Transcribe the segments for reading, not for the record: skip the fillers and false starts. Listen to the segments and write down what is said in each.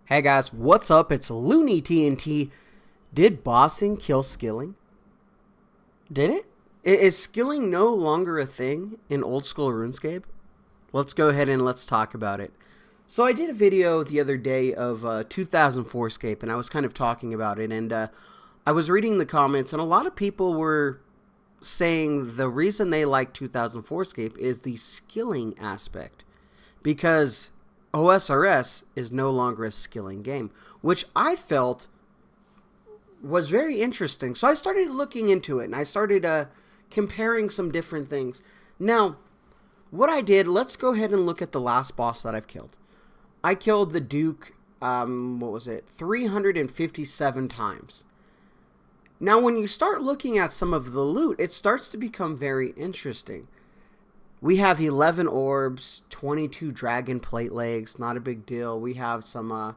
Hey guys, what's up? It's Looney TNT. Did bossing kill skilling? Did it? Is skilling no longer a thing in old school RuneScape? Let's go ahead and let's talk about it. So I did a video the other day of 2004 Scape, and I was kind of talking about it, and I was reading the comments, and a lot of people were saying the reason they like 2004 Scape is the skilling aspect, because OSRS is no longer a skilling game, which I felt was very interesting. So I started looking into it, and I started comparing some different things. Now, what I did, let's go ahead and look at the last boss that I've killed. I killed the Duke, 357 times. Now, when you start looking at some of the loot, it starts to become very interesting. We have 11 orbs, 22 dragon plate legs, not a big deal. We have some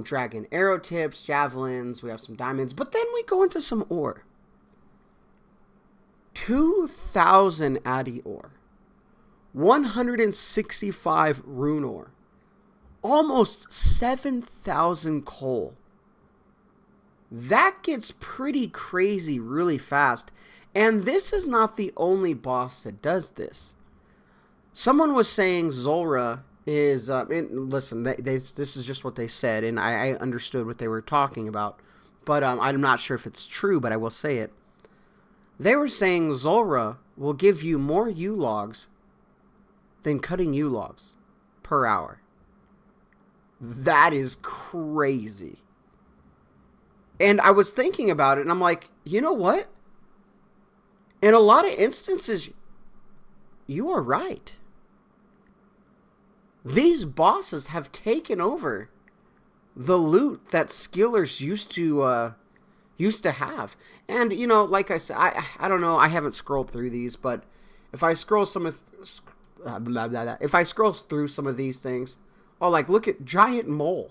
dragon arrow tips, javelins, we have some diamonds, but then we go into some ore. 2,000 Addy ore, 165 rune ore, almost 7,000 coal. That gets pretty crazy really fast, and this is not the only boss that does this. Someone was saying Zulrah is, listen, this is just what they said, and I understood what they were talking about, but I'm not sure if it's true, but I will say it. They were saying Zulrah will give you more U-logs than cutting U-logs per hour. That is crazy. And I was thinking about it, and I'm like, you know what? In a lot of instances, you are right. These bosses have taken over the loot that skillers used to have. And, you know, like I said, I don't know, I haven't scrolled through these, but if I scroll if I scroll through some of these things, oh, like, look at Giant Mole.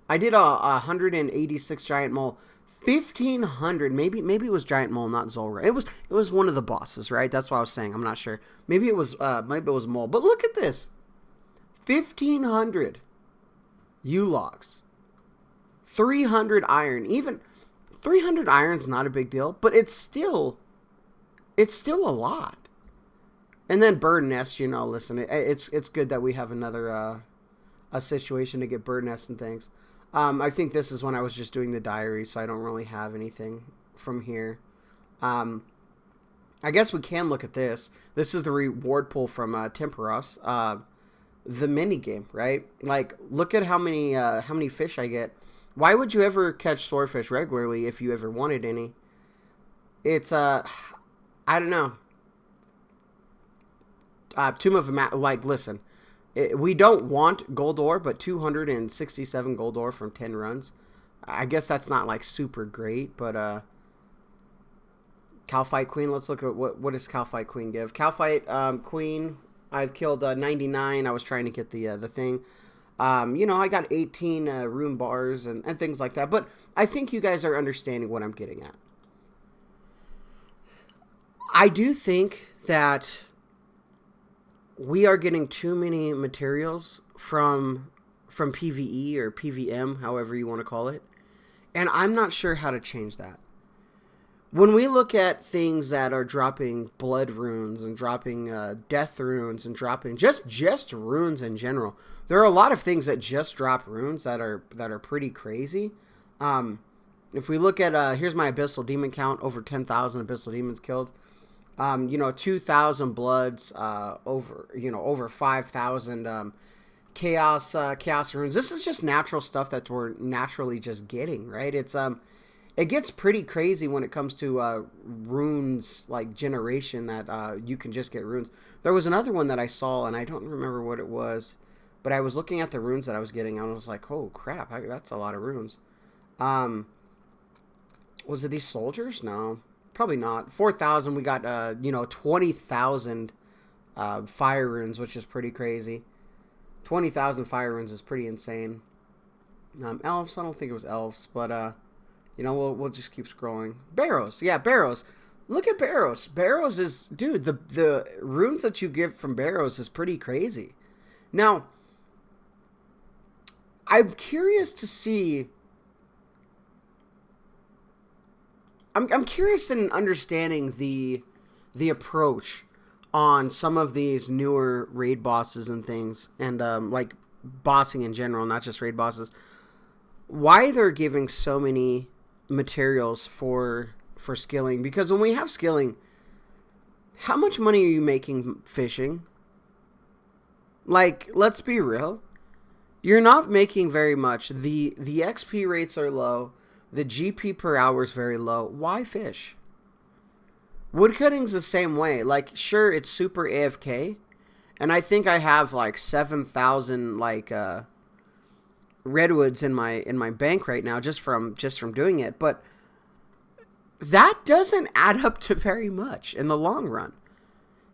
I did a 186 Giant Mole. 1,500, maybe it was Giant Mole, not Zulrah. It was one of the bosses, right? That's what I was saying. I'm not sure. Maybe it was Mole. But look at this. 1,500 U-logs. 300 iron. Even 300 iron's not a big deal, but it's still a lot. And then bird nest, you know, listen, it's good that we have another a situation to get bird nests and things. I think this is when I was just doing the diary, so I don't really have anything from here. I guess we can look at this. This is the reward pool from Temperos, the mini game, right? Like, look at how many fish I get. Why would you ever catch swordfish regularly if you ever wanted any? It's I don't know. Tomb of like, listen. We don't want gold ore, but 267 gold ore from 10 runs. I guess that's not like super great, but Calfight Queen, let's look at what does Calfight Queen give. Calfight Queen, I've killed 99. I was trying to get the thing. You know, I got 18 rune bars and things like that, but I think you guys are understanding what I'm getting at. I do think that we are getting too many materials from PvE or PVM, however you want to call it. And I'm not sure how to change that. When we look at things that are dropping blood runes and dropping death runes and dropping just runes in general, there are a lot of things that just drop runes that are pretty crazy. If we look at, here's my Abyssal Demon count, over 10,000 Abyssal Demons killed. 2,000 bloods, over 5,000 chaos runes. This is just natural stuff that we're naturally just getting, right? It gets pretty crazy when it comes to runes, like generation, that you can just get runes. There was another one that I saw, and I don't remember what it was, but I was looking at the runes that I was getting, and I was like, oh crap, that's a lot of runes. Was it these soldiers? No. Probably not. 4,000, we got, 20,000 fire runes, which is pretty crazy. 20,000 fire runes is pretty insane. Elves, I don't think it was elves, but, we'll just keep scrolling. Barrows, yeah, Barrows. Look at Barrows. Barrows is, dude, the runes that you get from Barrows is pretty crazy. Now, I'm curious to see. I'm curious in understanding the approach on some of these newer raid bosses and things, and like bossing in general, not just raid bosses. Why they're giving so many materials for skilling? Because when we have skilling, how much money are you making fishing? Like, let's be real. You're not making very much. The XP rates are low. The GP per hour is very low. Why fish? Woodcutting's the same way. Like, sure, it's super AFK, and I think I have like 7,000 like redwoods in my bank right now just from doing it, but that doesn't add up to very much in the long run.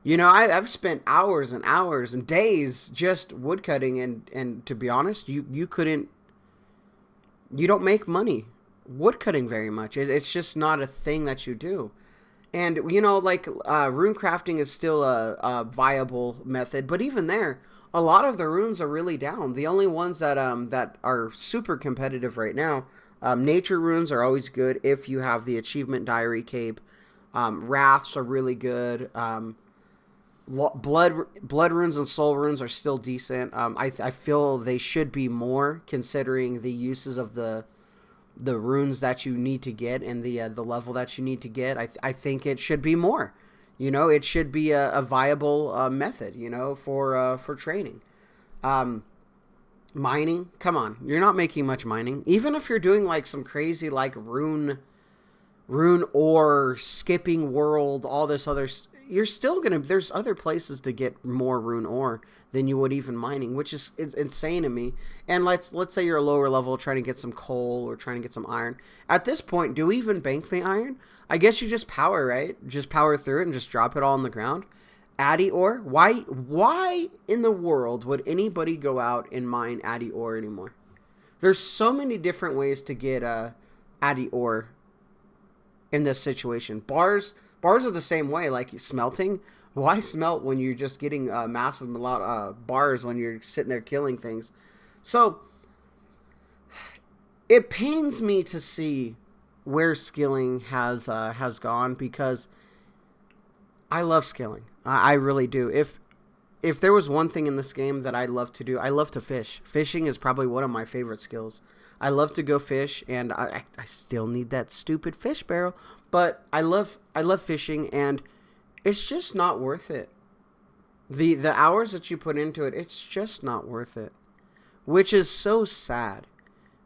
You know, I've spent hours and hours and days just woodcutting, and to be honest, you don't make money woodcutting very much. It's just not a thing that you do. And, you know, like, rune crafting is still a viable method, but even there, a lot of the runes are really down. The only ones that are super competitive right now, nature runes are always good if you have the achievement diary cape. Wraths are really good. Blood runes and soul runes are still decent. I feel they should be more, considering the uses of the runes that you need to get and the level that you need to get. I think it should be more. You know, it should be a viable method, you know, for training. Mining, come on, you're not making much mining. Even if you're doing like some crazy like rune ore, skipping world, all this other, you're still gonna. There's other places to get more rune ore than you would even mining, which is insane to me. And let's say you're a lower level trying to get some coal or trying to get some iron. At this point, do we even bank the iron? I guess you just power, right? Just power through it and just drop it all on the ground. Addy ore? Why in the world would anybody go out and mine Addy ore anymore? There's so many different ways to get Addy ore in this situation. Bars are the same way, like smelting. Why smelt when you're just getting a massive lot of bars when you're sitting there killing things? So it pains me to see where skilling has gone, because I love skilling. I really do. If there was one thing in this game that I love to do, I love to fish. Fishing is probably one of my favorite skills. I love to go fish, and I still need that stupid fish barrel, but I love fishing, and it's just not worth it. The hours that you put into it, it's just not worth it. Which is so sad,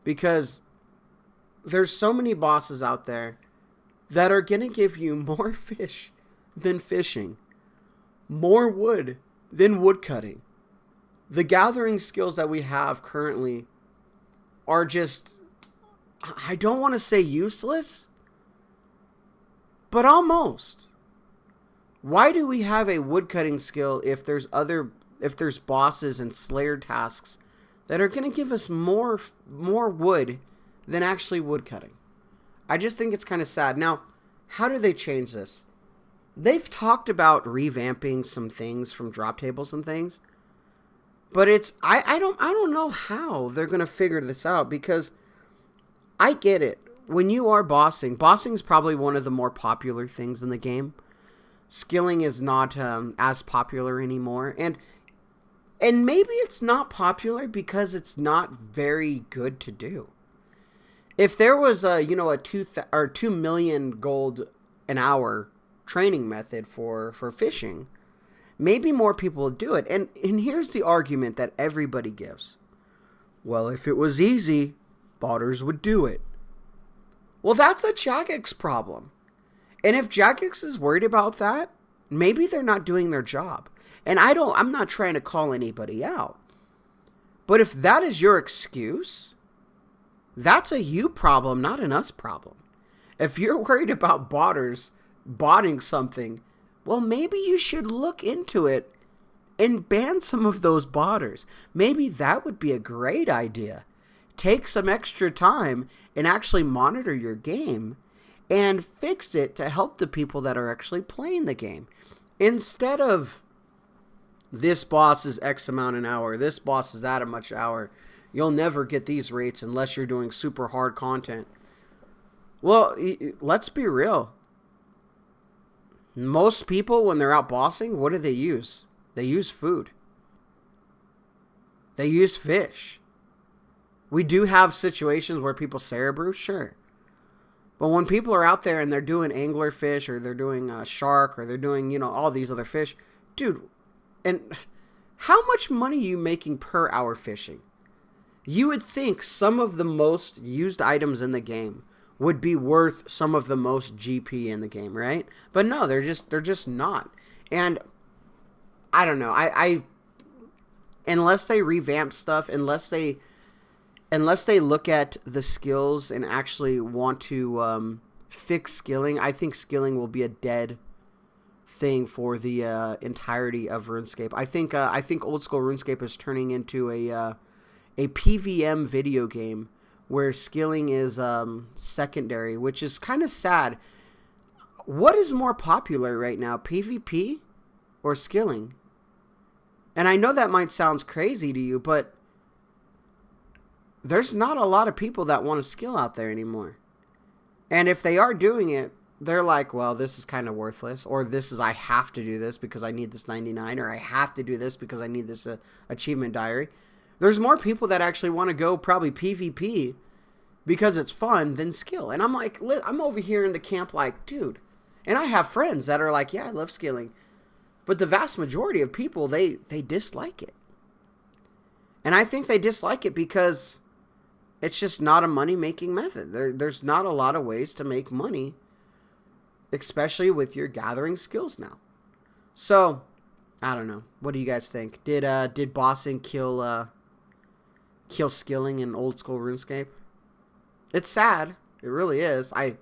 because there's so many bosses out there that are going to give you more fish than fishing, more wood than woodcutting. The gathering skills that we have currently are just, I don't want to say useless, but almost. Why do we have a woodcutting skill if there's bosses and slayer tasks that are going to give us more wood than actually woodcutting? I just think it's kind of sad. Now, how do they change this? They've talked about revamping some things from drop tables and things, but I don't know how they're going to figure this out, because I get it. When you are bossing is probably one of the more popular things in the game. Skilling is not as popular anymore, and maybe it's not popular because it's not very good to do. If there was a 2 million gold an hour training method for fishing, maybe more people would do it. And here's the argument that everybody gives. Well, if it was easy, botters would do it. Well, that's a Jagex problem. And if Jagex is worried about that, maybe they're not doing their job. And I'm not trying to call anybody out. But if that is your excuse, that's a you problem, not an us problem. If you're worried about botters botting something, well, maybe you should look into it and ban some of those botters. Maybe that would be a great idea. Take some extra time and actually monitor your game and fix it to help the people that are actually playing the game. Instead of, this boss is X amount an hour, this boss is that much an hour, You'll never get these rates unless you're doing super hard content. Well, let's be real. Most people, when they're out bossing, what do they use? They use food. They use fish. We do have situations where people cerebrew, sure. But when people are out there and they're doing anglerfish or they're doing shark or they're doing, all these other fish, dude, and how much money are you making per hour fishing? You would think some of the most used items in the game would be worth some of the most GP in the game, right? But no, they're just not. And I don't know. I unless they revamp stuff, unless they look at the skills and actually want to fix skilling, I think skilling will be a dead thing for the entirety of RuneScape. I think old school RuneScape is turning into a PVM video game where skilling is secondary, which is kind of sad. What is more popular right now, PvP or skilling? And I know that might sound crazy to you, but there's not a lot of people that want to skill out there anymore. And if they are doing it, they're like, well, this is kind of worthless, or I have to do this because I need this 99, or I have to do this because I need this achievement diary. There's more people that actually want to go probably PvP because it's fun than skill. And I'm like, I'm over here in the camp like, dude, and I have friends that are like, yeah, I love skilling. But the vast majority of people, they dislike it. And I think they dislike it because it's just not a money-making method. There's not a lot of ways to make money, especially with your gathering skills now. So, I don't know. What do you guys think? Did bossing kill skilling in old school RuneScape? It's sad. It really is. I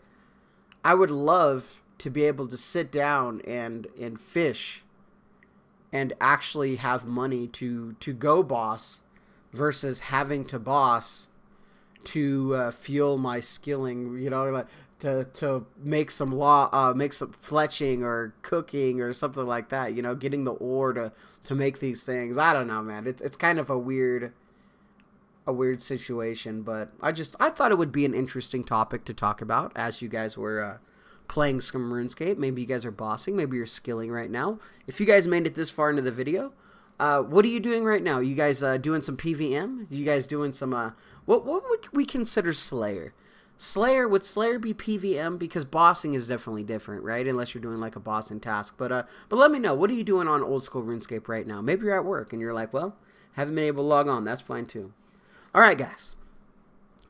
would love to be able to sit down and fish and actually have money to go boss versus having to boss to fuel my skilling, like to make some fletching or cooking or something like that, getting the ore to make these things. I don't know, man. It's kind of a weird situation, but I thought it would be an interesting topic to talk about as you guys were playing some RuneScape. Maybe you guys are bossing, maybe you're skilling right now. If you guys made it this far into the video, what are you doing right now? You guys doing some PVM? You guys doing some what would we consider Slayer? Would Slayer be PVM? Because bossing is definitely different, right? Unless you're doing like a bossing task. But let me know, what are you doing on old school RuneScape right now? Maybe you're at work and you're like, well, haven't been able to log on. That's fine too. All right, guys.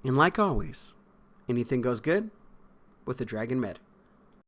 And like always, anything goes good with the Dragon Med.